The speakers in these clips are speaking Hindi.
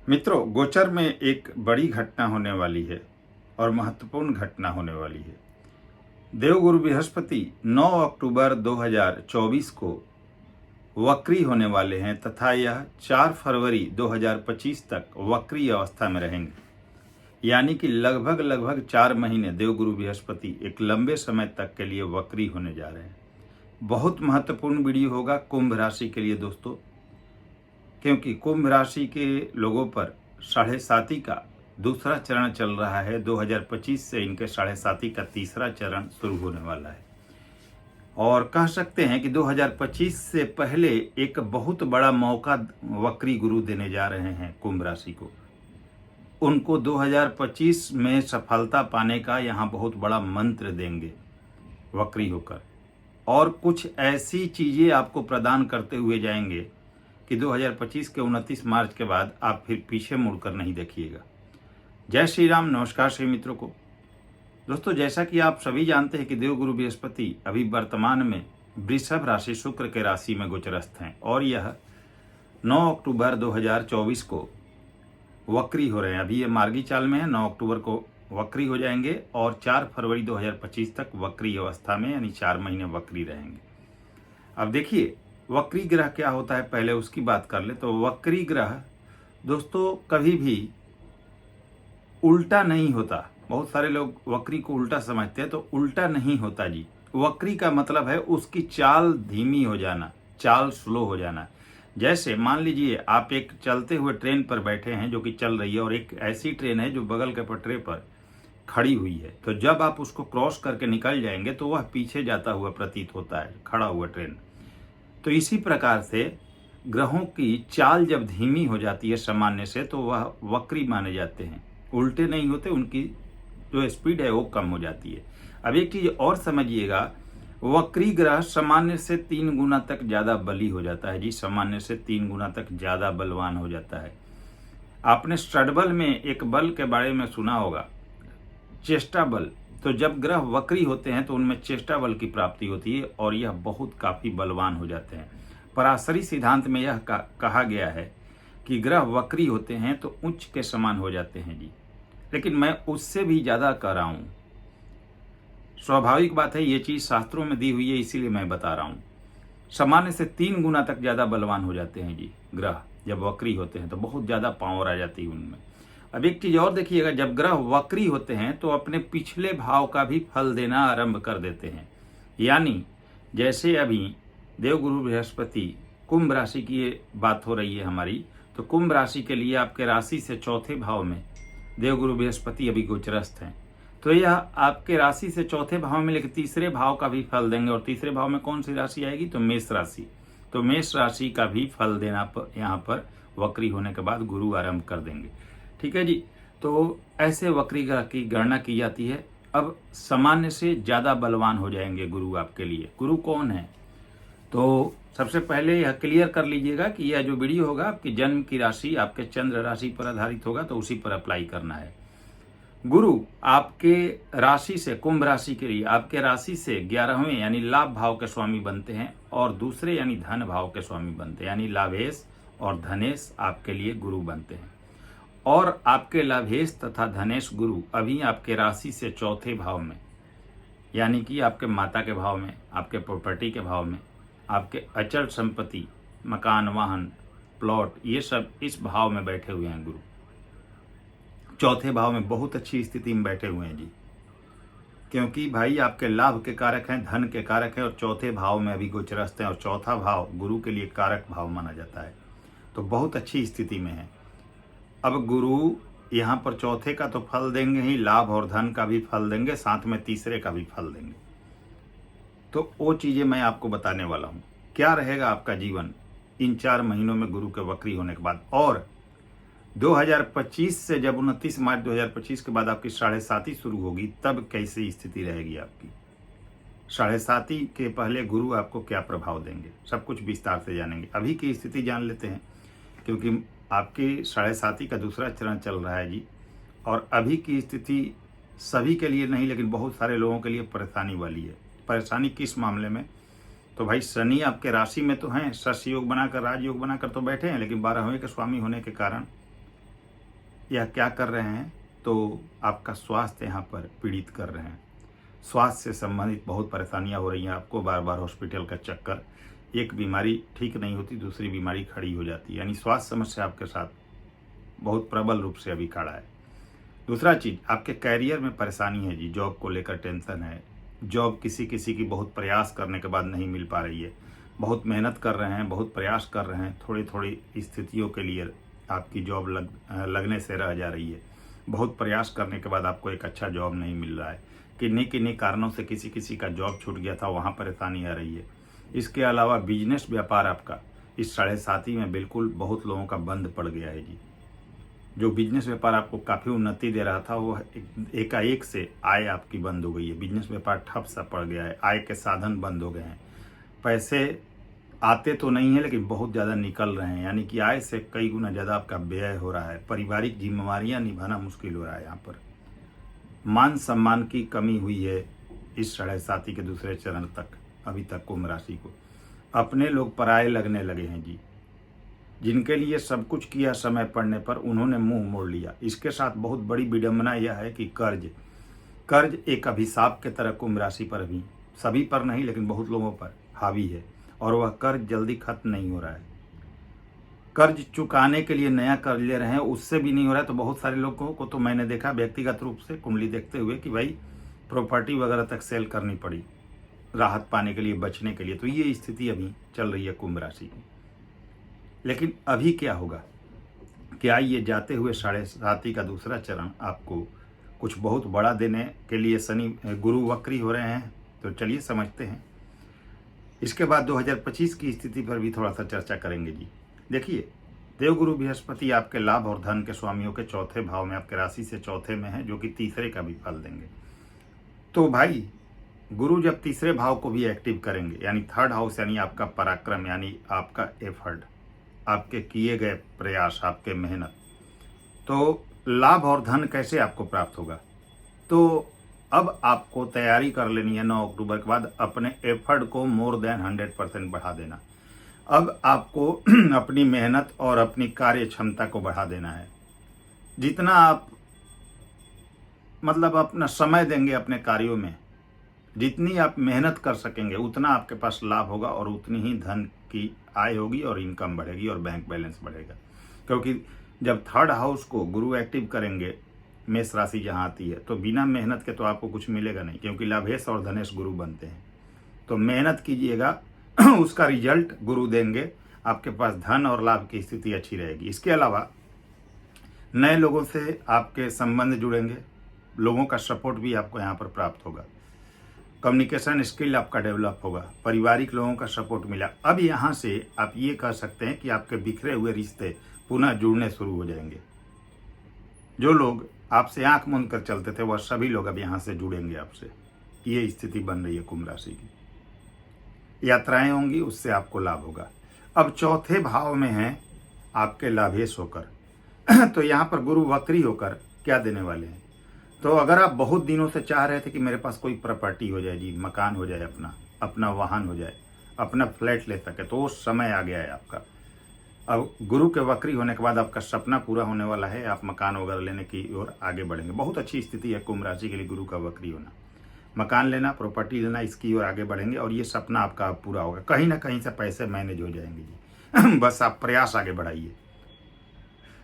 मित्रों, गोचर में एक बड़ी घटना होने वाली है और महत्वपूर्ण घटना होने वाली है। देवगुरु बृहस्पति 9 अक्टूबर 2024 को वक्री होने वाले हैं तथा यह 4 फरवरी 2025 तक वक्री अवस्था में रहेंगे। यानी कि लगभग 4 महीने देवगुरु बृहस्पति एक लंबे समय तक के लिए वक्री होने जा रहे हैं। बहुत महत्वपूर्ण वीडियो होगा कुंभ राशि के लिए दोस्तों, क्योंकि कुंभ राशि के लोगों पर 7.5 का दूसरा चरण चल रहा है। 2025 से इनके 7.5 का तीसरा चरण शुरू होने वाला है और कह सकते हैं कि 2025 से पहले एक बहुत बड़ा मौका वक्री गुरु देने जा रहे हैं कुंभ राशि को। उनको 2025 में सफलता पाने का यहाँ बहुत बड़ा मंत्र देंगे वक्री होकर, और कुछ ऐसी चीज़ें आपको प्रदान करते हुए जाएंगे कि 2025 के 29 मार्च के बाद आप फिर पीछे मुड़कर नहीं देखिएगा। जय श्री राम। नमस्कार सभी मित्रों को। दोस्तों, जैसा कि आप सभी जानते हैं कि देवगुरु बृहस्पति अभी वर्तमान में वृषभ राशि शुक्र के राशि में गोचरस्थ हैं और यह 9 अक्टूबर 2024 को वक्री हो रहे हैं। अभी ये मार्गी चाल में है, 9 अक्टूबर को वक्री हो जाएंगे और 4 फरवरी 2025 तक वक्री अवस्था में यानी 4 महीने वक्री रहेंगे। अब देखिए, वक्री ग्रह क्या होता है, पहले उसकी बात कर ले। तो वक्री ग्रह दोस्तों कभी भी उल्टा नहीं होता। बहुत सारे लोग वक्री को उल्टा समझते हैं, तो उल्टा नहीं होता जी। वक्री का मतलब है उसकी चाल धीमी हो जाना, चाल स्लो हो जाना। जैसे मान लीजिए आप एक चलते हुए ट्रेन पर बैठे हैं जो कि चल रही है, और एक ऐसी ट्रेन है जो बगल के पटरे पर खड़ी हुई है। तो जब आप उसको क्रॉस करके निकल जाएंगे तो वह पीछे जाता हुआ प्रतीत होता है, खड़ा हुआ ट्रेन। तो इसी प्रकार से ग्रहों की चाल जब धीमी हो जाती है सामान्य से, तो वह वक्री माने जाते हैं। उल्टे नहीं होते, उनकी जो स्पीड है वो कम हो जाती है। अब एक चीज और समझिएगा, वक्री ग्रह सामान्य से 3 गुना तक ज्यादा बली हो जाता है जी। सामान्य से 3 गुना तक ज्यादा बलवान हो जाता है। आपने स्टड में एक बल के बारे में सुना होगा, चेष्टा बल। तो जब ग्रह वक्री होते हैं तो उनमें चेष्टा बल की प्राप्ति होती है और यह बहुत काफी बलवान हो जाते हैं। पराशरी सिद्धांत में यह कहा गया है कि ग्रह वक्री होते हैं तो उच्च के समान हो जाते हैं जी। लेकिन मैं उससे भी ज्यादा कह रहा हूं। स्वाभाविक बात है, ये चीज शास्त्रों में दी हुई है, इसीलिए मैं बता रहा हूं। सामान्य से 3 गुना तक ज्यादा बलवान हो जाते हैं जी ग्रह। जब वक्री होते हैं तो बहुत ज्यादा पावर आ जाती है उनमें। अब एक चीज और देखिएगा, जब ग्रह वक्री होते हैं तो अपने पिछले भाव का भी फल देना आरंभ कर देते हैं। यानी जैसे अभी देवगुरु बृहस्पति कुंभ राशि की बात हो रही है हमारी, तो कुंभ राशि के लिए आपके राशि से चौथे भाव में देवगुरु बृहस्पति अभी गोचरस्थ हैं। तो यह आपके राशि से चौथे भाव में लेकर तीसरे भाव का भी फल देंगे। और तीसरे भाव में कौन सी राशि आएगी? तो मेष राशि। तो मेष राशि का भी फल देना यहाँ पर वक्री होने के बाद गुरु आरंभ कर देंगे। ठीक है जी। तो ऐसे वक्री ग्रह की गणना की जाती है। अब सामान्य से ज्यादा बलवान हो जाएंगे गुरु आपके लिए। गुरु कौन है? तो सबसे पहले यह क्लियर कर लीजिएगा कि यह जो वीडियो होगा आपकी जन्म की राशि, आपके चंद्र राशि पर आधारित होगा, तो उसी पर अप्लाई करना है। गुरु आपके राशि से, कुंभ राशि के लिए आपके राशि से 11वें यानी लाभ भाव के स्वामी बनते हैं और दूसरे यानी धन भाव के स्वामी बनते हैं। यानी लाभेश और धनेश आपके लिए गुरु बनते हैं। और आपके लाभेश तथा धनेश गुरु अभी आपके राशि से चौथे भाव में, यानी कि आपके माता के भाव में, आपके प्रॉपर्टी के भाव में, आपके अचल संपत्ति, मकान, वाहन, प्लॉट, ये सब इस भाव में बैठे हुए हैं गुरु। चौथे भाव में बहुत अच्छी स्थिति में बैठे हुए हैं जी, क्योंकि भाई आपके लाभ के कारक हैं, धन के कारक हैं और चौथे भाव में अभी गोचरस्थ हैं। और चौथा भाव गुरु के लिए कारक भाव माना जाता है, तो बहुत अच्छी स्थिति में है। अब गुरु यहाँ पर चौथे का तो फल देंगे ही, लाभ और धन का भी फल देंगे, साथ में तीसरे का भी फल देंगे। तो वो चीजें मैं आपको बताने वाला हूँ। क्या रहेगा आपका जीवन इन 4 महीनों में गुरु के वक्री होने के बाद। और 2025 से जब 29 मार्च 2025 के बाद आपकी 7.5 शुरू होगी, तब कैसी स्थिति रहेगी आपकी। 7.5 के पहले गुरु आपको क्या प्रभाव देंगे, सब कुछ विस्तार से जानेंगे। अभी की स्थिति जान लेते हैं, क्योंकि आपकी 7.5 का दूसरा चरण चल रहा है जी। और अभी की स्थिति सभी के लिए नहीं, लेकिन बहुत सारे लोगों के लिए परेशानी वाली है। परेशानी किस मामले में? तो भाई शनि आपके राशि में तो हैं, शश योग बनाकर, राजयोग बनाकर तो बैठे हैं, लेकिन 12वें के स्वामी होने के कारण या क्या कर रहे हैं, तो आपका स्वास्थ्य यहाँ पर पीड़ित कर रहे हैं। स्वास्थ्य से संबंधित बहुत परेशानियाँ हो रही हैं आपको, बार बार हॉस्पिटल का चक्कर, एक बीमारी ठीक नहीं होती दूसरी बीमारी खड़ी हो जाती है, यानी स्वास्थ्य समस्या आपके साथ बहुत प्रबल रूप से अभी खड़ा है। दूसरा चीज़, आपके कैरियर में परेशानी है जी, जॉब को लेकर टेंशन है। जॉब किसी किसी की बहुत प्रयास करने के बाद नहीं मिल पा रही है, बहुत मेहनत कर रहे हैं, बहुत प्रयास कर रहे हैं, थोड़ी थोड़ी स्थितियों के लिए आपकी जॉब लगने से रह जा रही है। बहुत प्रयास करने के बाद आपको एक अच्छा जॉब नहीं मिल रहा है, किन्हीं किन्हीं कारणों से किसी किसी का जॉब छूट गया था, वहाँ परेशानी आ रही है। इसके अलावा बिजनेस व्यापार आपका इस 7.5 में बिल्कुल बहुत लोगों का बंद पड़ गया है जी। जो बिजनेस व्यापार आपको काफ़ी उन्नति दे रहा था वो एकाएक से आय आपकी बंद हो गई है। बिजनेस व्यापार ठप सा पड़ गया है, आय के साधन बंद हो गए हैं। पैसे आते तो नहीं है लेकिन बहुत ज़्यादा निकल रहे हैं, यानी कि आय से कई गुना ज़्यादा आपका व्यय हो रहा है। पारिवारिक जिम्मेवारियां निभाना मुश्किल हो रहा है। यहाँ पर मान सम्मान की कमी हुई है इस 7.5 के दूसरे चरण तक। अभी तक कुंभ राशि को अपने लोग पराये लगने लगे हैं जी। जिनके लिए सब कुछ किया समय पड़ने पर उन्होंने मुंह मोड़ लिया। इसके साथ बहुत बड़ी विडंबना यह है कि कर्ज एक अभिशाप के तरह कुंभ राशि पर भी, सभी पर नहीं लेकिन बहुत लोगों पर हावी है, और वह कर्ज जल्दी खत्म नहीं हो रहा है। कर्ज चुकाने के लिए नया कर्ज ले रहे हैं, उससे भी नहीं हो रहा है। तो बहुत सारे लोगों को तो मैंने देखा व्यक्तिगत रूप से कुंडली देखते हुए कि भाई प्रॉपर्टी वगैरह तक सेल करनी पड़ी राहत पाने के लिए, बचने के लिए। तो ये स्थिति अभी चल रही है कुंभ राशि की। लेकिन अभी क्या होगा, क्या ये जाते हुए 7.5 का दूसरा चरण आपको कुछ बहुत बड़ा देने के लिए गुरु वक्री हो रहे हैं? तो चलिए समझते हैं। इसके बाद 2025 की स्थिति पर भी थोड़ा सा चर्चा करेंगे जी। देखिए, देवगुरु बृहस्पति आपके लाभ और धन के स्वामियों के चौथे भाव में, आपके राशि से चौथे में है, जो कि तीसरे का भी फल देंगे। तो भाई गुरु जब तीसरे भाव को भी एक्टिव करेंगे, यानी थर्ड हाउस, यानी आपका पराक्रम, यानी आपका एफर्ट, आपके किए गए प्रयास, आपके मेहनत, तो लाभ और धन कैसे आपको प्राप्त होगा? तो अब आपको तैयारी कर लेनी है 9 अक्टूबर के बाद अपने एफर्ट को मोर देन 100% बढ़ा देना। अब आपको अपनी मेहनत और अपनी कार्य क्षमता को बढ़ा देना है। जितना आप मतलब अपना समय देंगे अपने कार्यों में, जितनी आप मेहनत कर सकेंगे, उतना आपके पास लाभ होगा और उतनी ही धन की आय होगी और इनकम बढ़ेगी और बैंक बैलेंस बढ़ेगा। क्योंकि जब थर्ड हाउस को गुरु एक्टिव करेंगे, मेष राशि जहाँ आती है, तो बिना मेहनत के तो आपको कुछ मिलेगा नहीं, क्योंकि लाभेश और धनेश गुरु बनते हैं। तो मेहनत कीजिएगा, उसका रिजल्ट गुरु देंगे, आपके पास धन और लाभ की स्थिति अच्छी रहेगी। इसके अलावा नए लोगों से आपके संबंध जुड़ेंगे, लोगों का सपोर्ट भी आपको यहाँ पर प्राप्त होगा। कम्युनिकेशन स्किल आपका डेवलप होगा, पारिवारिक लोगों का सपोर्ट मिला। अब यहाँ से आप ये कह सकते हैं कि आपके बिखरे हुए रिश्ते पुनः जुड़ने शुरू हो जाएंगे। जो लोग आपसे आंख मूंद कर चलते थे, वह सभी लोग अब यहाँ से जुड़ेंगे आपसे। ये स्थिति बन रही है कुंभ राशि की। यात्राएं होंगी, उससे आपको लाभ होगा। अब चौथे भाव में है आपके लाभेश होकर तो यहाँ पर गुरु वक्री होकर क्या देने वाले हैं? तो अगर आप बहुत दिनों से चाह रहे थे कि मेरे पास कोई प्रॉपर्टी हो जाए जी, मकान हो जाए, अपना वाहन हो जाए, अपना फ्लैट ले सके, तो वो समय आ गया है आपका। अब गुरु के वक्री होने के बाद आपका सपना पूरा होने वाला है, आप मकान वगैरह लेने की ओर आगे बढ़ेंगे। बहुत अच्छी स्थिति है कुंभ राशि के लिए गुरु का वक्री होना। मकान लेना, प्रॉपर्टी लेना, इसकी ओर आगे बढ़ेंगे और ये सपना आपका पूरा होगा। कहीं ना कहीं से पैसे मैनेज हो जाएंगे जी बस आप प्रयास आगे बढ़ाइए।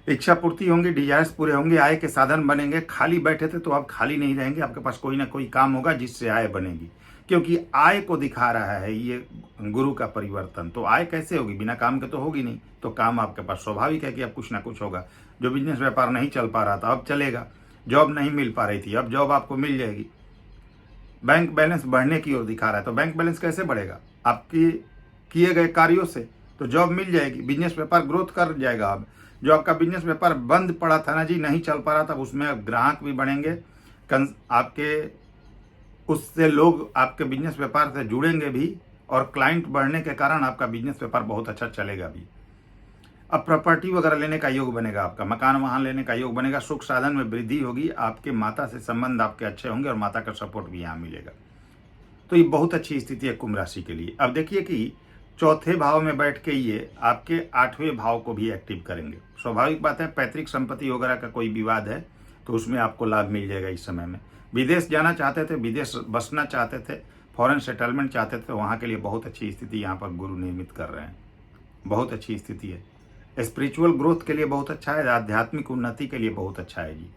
इच्छा पूर्ति होंगी, डिजायर्स पूरे होंगे, आय के साधन बनेंगे। खाली बैठे थे तो आप खाली नहीं रहेंगे, आपके पास कोई ना कोई काम होगा जिससे आय बनेगी, क्योंकि आय को दिखा रहा है ये गुरु का परिवर्तन। तो आय कैसे होगी? बिना काम के तो होगी नहीं। तो काम आपके पास स्वाभाविक है कि अब कुछ ना कुछ होगा। जो बिजनेस व्यापार नहीं चल पा रहा था अब चलेगा, जॉब नहीं मिल पा रही थी अब जॉब आपको मिल जाएगी। बैंक बैलेंस बढ़ने की ओर दिखा रहा है, तो बैंक बैलेंस कैसे बढ़ेगा? आपके किए गए कार्यों से। तो जॉब मिल जाएगी, बिजनेस व्यापार ग्रोथ कर जाएगा। अब जो आपका बिजनेस व्यापार बंद पड़ा था ना जी, नहीं चल पा रहा था, उसमें अब ग्राहक भी बढ़ेंगे, आपके उससे लोग आपके बिजनेस व्यापार से जुड़ेंगे भी, और क्लाइंट बढ़ने के कारण आपका बिजनेस व्यापार बहुत अच्छा चलेगा भी। अब प्रॉपर्टी वगैरह लेने का योग बनेगा, आपका मकान वहां लेने का योग बनेगा। सुख साधन में वृद्धि होगी, आपके माता से संबंध आपके अच्छे होंगे और माता का सपोर्ट भी यहाँ मिलेगा। तो ये बहुत अच्छी स्थिति है कुंभ राशि के लिए। अब देखिए कि चौथे भाव में बैठ के ये आपके 8वें भाव को भी एक्टिव करेंगे। स्वाभाविक बात है, पैतृक संपत्ति वगैरह का कोई विवाद है तो उसमें आपको लाभ मिल जाएगा इस समय में। विदेश जाना चाहते थे, विदेश बसना चाहते थे, फॉरेन सेटलमेंट चाहते थे, वहाँ के लिए बहुत अच्छी स्थिति यहाँ पर गुरु निर्मित कर रहे हैं। बहुत अच्छी स्थिति है। स्पिरिचुअल ग्रोथ के लिए बहुत अच्छा है, आध्यात्मिक उन्नति के लिए बहुत अच्छा है जी।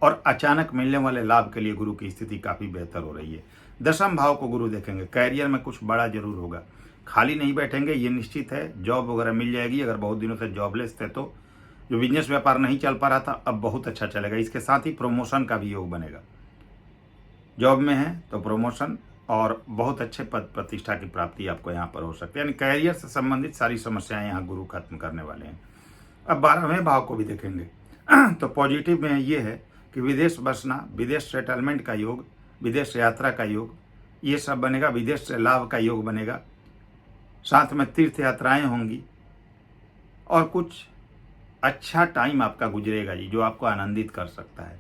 और अचानक मिलने वाले लाभ के लिए गुरु की स्थिति काफ़ी बेहतर हो रही है। 10वें भाव को गुरु देखेंगे, कैरियर में कुछ बड़ा जरूर होगा, खाली नहीं बैठेंगे, ये निश्चित है। जॉब वगैरह मिल जाएगी, अगर बहुत दिनों से जॉबलेस थे तो जो बिजनेस व्यापार नहीं चल पा रहा था अब बहुत अच्छा चलेगा। इसके साथ ही प्रमोशन का भी योग बनेगा। जॉब में है तो प्रमोशन और बहुत अच्छे पद प्रतिष्ठा की प्राप्ति आपको यहाँ पर हो सकती है। यानी कैरियर से संबंधित सारी समस्याएं यहाँ गुरु खत्म करने वाले हैं। अब 12वें भाव को भी देखेंगे तो पॉजिटिव में ये है कि विदेश बसना, विदेश सेटलमेंट का योग, विदेश यात्रा का योग, ये सब बनेगा। विदेश से लाभ का योग बनेगा, साथ में तीर्थ यात्राएं होंगी और कुछ अच्छा टाइम आपका गुजरेगा जी, जो आपको आनंदित कर सकता है।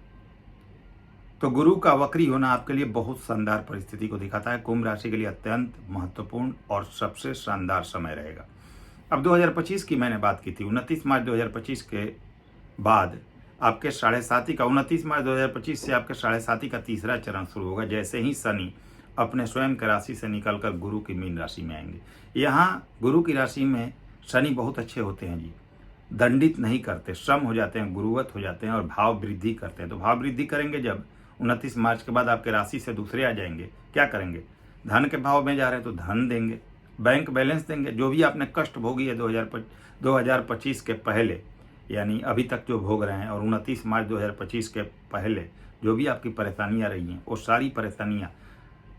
तो गुरु का वक्री होना आपके लिए बहुत शानदार परिस्थिति को दिखाता है। कुंभ राशि के लिए अत्यंत महत्वपूर्ण और सबसे शानदार समय रहेगा। अब 2025 की मैंने बात की थी, 29 मार्च 2025 के बाद आपके 7.5 का 29 मार्च 2025 से आपके 7.5 का तीसरा चरण शुरू होगा। जैसे ही शनि अपने स्वयं की राशि से निकलकर गुरु की मीन राशि में आएंगे। यहाँ गुरु की राशि में शनि बहुत अच्छे होते हैं जी, दंडित नहीं करते, श्रम हो जाते हैं, गुरुवत हो जाते हैं और भाव वृद्धि करते हैं। तो भाव वृद्धि करेंगे जब 29 मार्च के बाद आपके राशि से दूसरे आ जाएंगे, क्या करेंगे? धन के भाव में जा रहे हैं तो धन देंगे, बैंक बैलेंस देंगे। जो भी आपने कष्ट भोगी है 2025 के पहले, यानी अभी तक जो भोग रहे हैं, और 29 मार्च 2025 के पहले जो भी आपकी परेशानियां रही हैं, वो सारी परेशानियां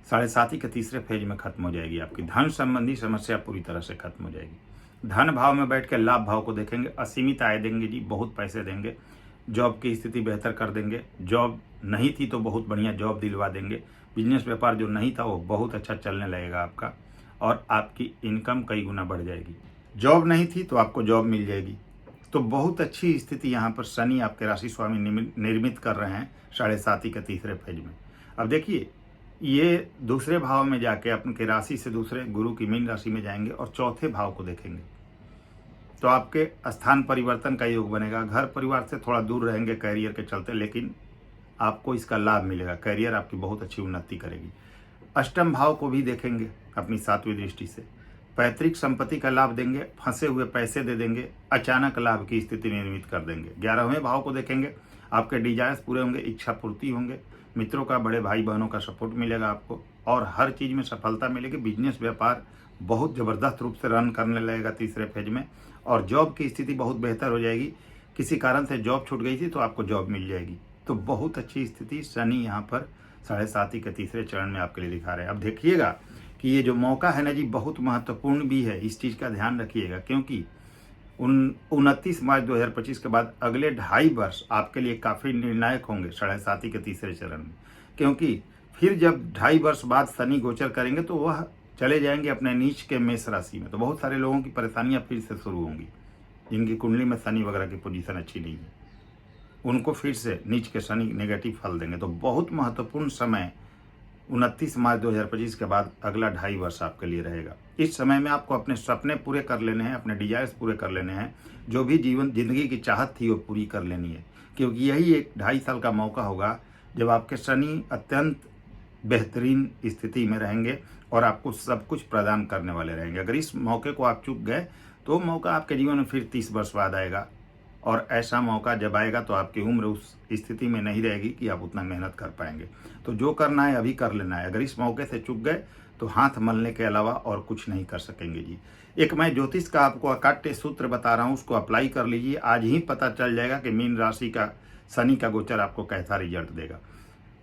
7.5 के तीसरे फेज में खत्म हो जाएगी। आपकी धन संबंधी समस्या पूरी तरह से खत्म हो जाएगी। धन भाव में बैठ के लाभ भाव को देखेंगे, असीमित आय देंगे जी, बहुत पैसे देंगे। जॉब की स्थिति बेहतर कर देंगे, जॉब नहीं थी तो बहुत बढ़िया जॉब दिलवा देंगे। बिजनेस व्यापार जो नहीं था वो बहुत अच्छा चलने लगेगा आपका, और आपकी इनकम कई गुना बढ़ जाएगी। जॉब नहीं थी तो आपको जॉब मिल जाएगी। तो बहुत अच्छी स्थिति यहाँ पर शनि आपके राशि स्वामी निर्मित कर रहे हैं 7.5 के तीसरे फेज में। अब देखिए, ये दूसरे भाव में जाके अपने राशि से दूसरे गुरु की मीन राशि में जाएंगे और चौथे भाव को देखेंगे तो आपके स्थान परिवर्तन का योग बनेगा। घर परिवार से थोड़ा दूर रहेंगे कैरियर के चलते, लेकिन आपको इसका लाभ मिलेगा। कैरियर आपकी बहुत अच्छी उन्नति करेगी। अष्टम भाव को भी देखेंगे अपनी 7वीं दृष्टि से, पैतृक संपत्ति का लाभ देंगे, फंसे हुए पैसे दे देंगे, अचानक लाभ की स्थिति निर्मित कर देंगे। 11वें भाव को देखेंगे, आपके डिजायर्स पूरे होंगे, इच्छा पूर्ति होंगे, मित्रों का, बड़े भाई बहनों का सपोर्ट मिलेगा आपको और हर चीज़ में सफलता मिलेगी। बिजनेस व्यापार बहुत ज़बरदस्त रूप से रन करने लगेगा तीसरे फेज में, और जॉब की स्थिति बहुत बेहतर हो जाएगी। किसी कारण से जॉब छूट गई थी तो आपको जॉब मिल जाएगी। तो बहुत अच्छी स्थिति शनि यहाँ पर 7.5 के तीसरे चरण में आपके लिए दिखा रहे हैं। अब देखिएगा कि ये जो मौका है ना जी, बहुत महत्वपूर्ण भी है, इस चीज़ का ध्यान रखिएगा, क्योंकि 29 मार्च 2025 के बाद अगले 2.5 वर्ष आपके लिए काफ़ी निर्णायक होंगे 7.5 के तीसरे चरण में। क्योंकि फिर जब 2.5 वर्ष बाद शनि गोचर करेंगे तो वह चले जाएंगे अपने नीच के मेष राशि में। तो बहुत सारे लोगों की परेशानियां फिर से शुरू होंगी, जिनकी कुंडली में शनि वगैरह की पोजीशन अच्छी नहीं है, उनको फिर से नीच के शनि नेगेटिव फल देंगे। तो बहुत महत्वपूर्ण समय 29 मार्च 2025 के बाद अगला 2.5 वर्ष आपके लिए रहेगा। इस समय में आपको अपने सपने पूरे कर लेने हैं, अपने डिजायर्स पूरे कर लेने हैं, जो भी जिंदगी की चाहत थी वो पूरी कर लेनी है, क्योंकि यही एक 2.5 साल का मौका होगा जब आपके शनि अत्यंत बेहतरीन स्थिति में रहेंगे और आपको सब कुछ प्रदान करने वाले रहेंगे। अगर इस मौके को आप चूक गए तो मौका आपके जीवन में फिर 30 वर्ष बाद आएगा, और ऐसा मौका जब आएगा तो आपकी उम्र उस स्थिति में नहीं रहेगी कि आप उतना मेहनत कर पाएंगे। तो जो करना है अभी कर लेना है। अगर इस मौके से चूक गए तो हाथ मलने के अलावा और कुछ नहीं कर सकेंगे जी। एक मैं ज्योतिष का आपको अकाट्य सूत्र बता रहा हूँ, उसको अप्लाई कर लीजिए। आज ही पता चल जाएगा कि मीन राशि का शनि का गोचर आपको कैसा रिजल्ट देगा।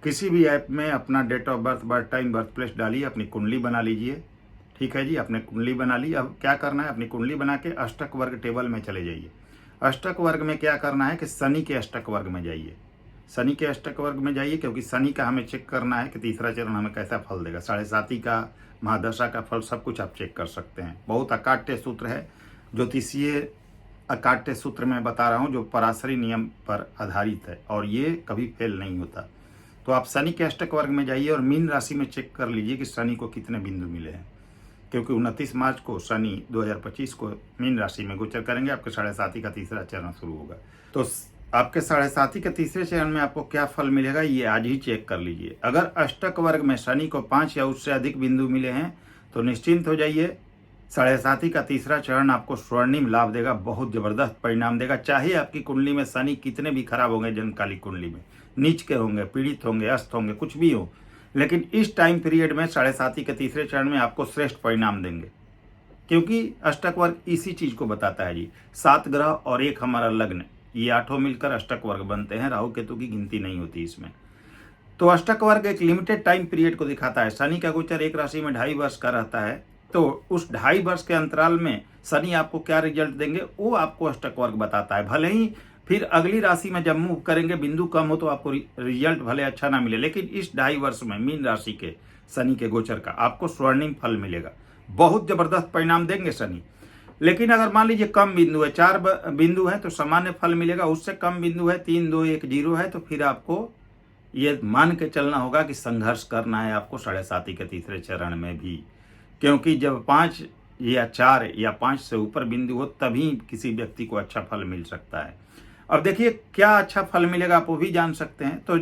किसी भी ऐप में अपना date of birth, birth time, birth place डालिए, अपनी कुंडली बना लीजिए। ठीक है जी, अपने कुंडली बना ली। अब क्या करना है, अपनी कुंडली बना के अष्टक वर्ग टेबल में चले जाइए। अष्टक वर्ग में क्या करना है कि शनि के अष्टक वर्ग में जाइए। शनि के अष्टक वर्ग में जाइए, क्योंकि शनि का हमें चेक करना है कि तीसरा चरण हमें कैसा फल देगा। 7.5 का, महादशा का फल सब कुछ आप चेक कर सकते हैं। बहुत अकाट्य सूत्र है, ज्योतिषीय अकाट्य सूत्र में बता रहा हूँ, जो पराशरी नियम पर आधारित है और ये कभी फेल नहीं होता। तो आप शनि के अष्टक वर्ग में जाइए और मीन राशि में चेक कर लीजिए कि शनि को कितने बिंदु मिले हैं। क्योंकि 29 मार्च को शनि 2025 को मीन राशि में गोचर करेंगे। आपके 7.5 का तीसरा चरण शुरू होगा। तो आपके 7.5 के तीसरे चरण में आपको क्या फल मिलेगा ये आज ही चेक कर लीजिए। अगर अष्टक वर्ग में शनि को 5 या उससे अधिक बिंदु मिले हैं तो निश्चिंत हो जाइए, 7.5 का तीसरा चरण आपको स्वर्णिम लाभ देगा, बहुत जबरदस्त परिणाम देगा। चाहे आपकी कुंडली में शनि कितने भी खराब होंगे, जन्मकाली कुंडली में नीच के होंगे, पीड़ित होंगे, अस्त होंगे, कुछ भी हो, लेकिन इस टाइम पीरियड में 7.5 के तीसरे चरण में आपको श्रेष्ठ परिणाम देंगे, क्योंकि अष्टक वर्ग इसी चीज को बताता है जी। 7 ग्रह और एक हमारा लग्न, ये 8 मिलकर अष्टक वर्ग बनते हैं। राहु केतु की गिनती नहीं होती इसमें। तो अष्टक वर्ग एक लिमिटेड टाइम पीरियड को दिखाता है। शनि का गोचर एक राशि में 2.5 वर्ष का रहता है, तो उस 2.5 वर्ष के अंतराल में शनि आपको क्या रिजल्ट देंगे वो आपको अष्टक वर्ग बताता है। भले ही फिर अगली राशि में जब मूव करेंगे बिंदु कम हो तो आपको रिजल्ट भले अच्छा ना मिले, लेकिन इस 2.5 वर्ष में मीन राशि के शनि के गोचर का आपको स्वर्णिम फल मिलेगा, बहुत जबरदस्त परिणाम देंगे शनि। लेकिन अगर मान लीजिए कम बिंदु है, 4 बिंदु है तो सामान्य फल मिलेगा, उससे कम बिंदु है 3, 2, 1, 0 है तो फिर आपको ये मान के चलना होगा कि संघर्ष करना है आपको 7.5 के तीसरे चरण में भी, क्योंकि जब 5 या 4 या 5 से ऊपर बिंदु हो तभी किसी व्यक्ति को अच्छा फल मिल सकता है। अब देखिए क्या अच्छा फल मिलेगा आप वो भी जान सकते हैं। तो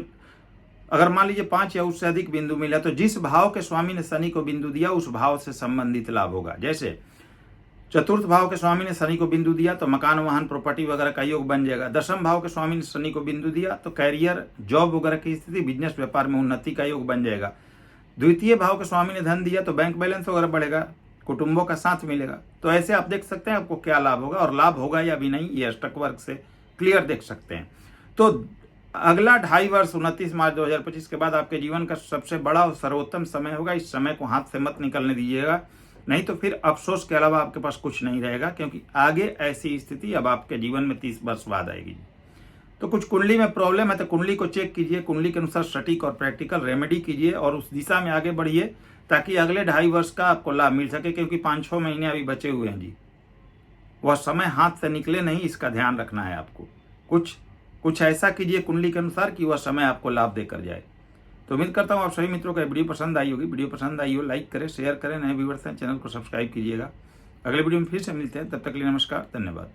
अगर मान लीजिए 5 या उससे अधिक बिंदु मिला तो जिस भाव के स्वामी ने शनि को बिंदु दिया उस भाव से संबंधित लाभ होगा। जैसे चतुर्थ भाव के स्वामी ने शनि को बिंदु दिया तो मकान, वाहन, प्रॉपर्टी वगैरह का योग बन जाएगा। दशम भाव के स्वामी ने शनि को बिंदु दिया तो कैरियर, जॉब वगैरह की स्थिति, बिजनेस व्यापार में उन्नति का योग बन जाएगा। द्वितीय भाव के स्वामी ने धन दिया तो बैंक बैलेंस वगैरह बढ़ेगा, कुटुंबों का साथ मिलेगा। तो ऐसे आप देख सकते हैं आपको क्या लाभ होगा, और लाभ होगा या भी नहीं ये अष्टक वर्ग से क्लियर देख सकते हैं। तो अगला 2.5 वर्ष 29 मार्च 2025 के बाद आपके जीवन का सबसे बड़ा और सर्वोत्तम समय होगा। इस समय को हाथ से मत निकलने दीजिएगा, नहीं तो फिर अफसोस के अलावा आपके पास कुछ नहीं रहेगा, क्योंकि आगे ऐसी स्थिति अब आपके जीवन में 30 वर्ष बाद आएगी। तो कुछ कुंडली में प्रॉब्लम है तो कुंडली को चेक कीजिए, कुंडली के अनुसार सटीक और प्रैक्टिकल रेमेडी कीजिए और उस दिशा में आगे बढ़िए ताकि अगले 2.5 वर्ष का आपको लाभ मिल सके, क्योंकि 5-6 महीने अभी बचे हुए हैं जी। वह समय हाथ से निकले नहीं, इसका ध्यान रखना है आपको। कुछ ऐसा कीजिए कुंडली के अनुसार कि वह समय आपको लाभ देकर जाए। तो उम्मीद करता हूँ आप सभी मित्रों को वीडियो पसंद आई होगी। वीडियो पसंद आई हो लाइक करें, शेयर करें, नए व्यूअर्स हैं चैनल को सब्सक्राइब कीजिएगा। अगले वीडियो में फिर से मिलते हैं, तब तक के लिए नमस्कार, धन्यवाद।